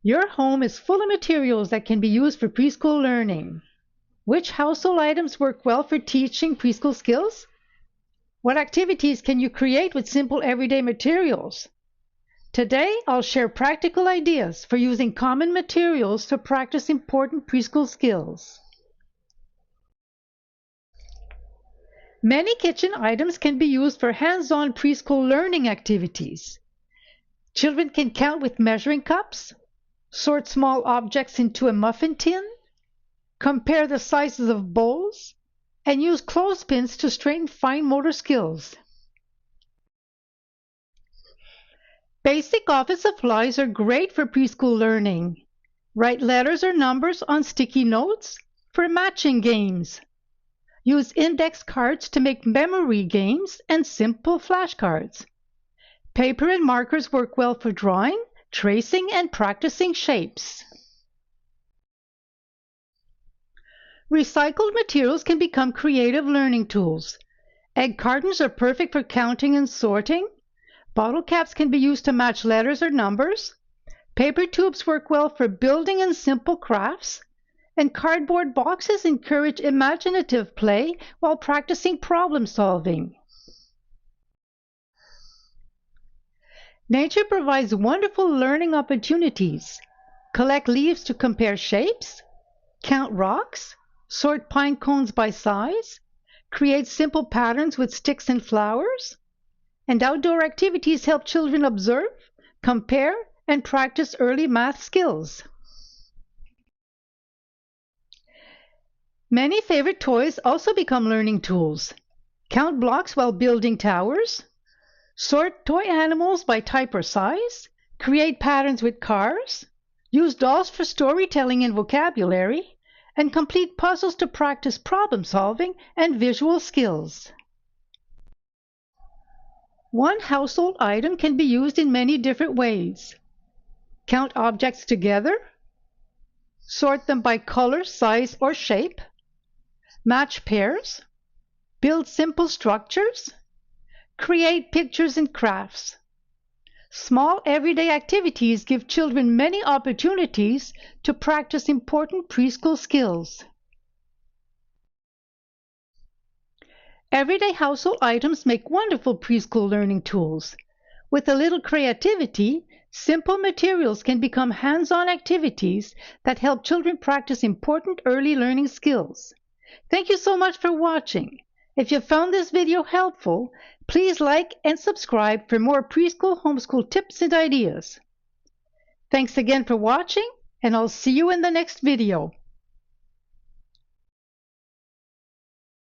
Your home is full of materials that can be used for preschool learning. Which household items work well for teaching preschool skills? What activities can you create with simple everyday materials? Today, I'll share practical ideas for using common materials to practice important preschool skills. Many kitchen items can be used for hands-on preschool learning activities. Children can count with measuring cups, sort small objects into a muffin tin, compare the sizes of bowls, and use clothespins to straighten fine motor skills. Basic office supplies are great for preschool learning. Write letters or numbers on sticky notes for matching games. Use index cards to make memory games and simple flashcards. Paper and markers work well for drawing, tracing, and practicing shapes. Recycled materials can become creative learning tools. Egg cartons are perfect for counting and sorting. Bottle caps can be used to match letters or numbers. Paper tubes work well for building and simple crafts. And cardboard boxes encourage imaginative play while practicing problem solving. Nature provides wonderful learning opportunities. Collect leaves to compare shapes, count rocks, sort pine cones by size, create simple patterns with sticks and flowers, and outdoor activities help children observe, compare, and practice early math skills. Many favorite toys also become learning tools. Count blocks while building towers, sort toy animals by type or size, create patterns with cars, use dolls for storytelling and vocabulary, and complete puzzles to practice problem solving and visual skills. One household item can be used in many different ways. Count objects together, sort them by color, size, or shape, match pairs, build simple structures, create pictures and crafts. Small everyday activities give children many opportunities to practice important preschool skills. Everyday household items make wonderful preschool learning tools. With a little creativity, simple materials can become hands-on activities that help children practice important early learning skills. Thank you so much for watching. If you found this video helpful, please like and subscribe for more preschool homeschool tips and ideas. Thanks again for watching, and I'll see you in the next video.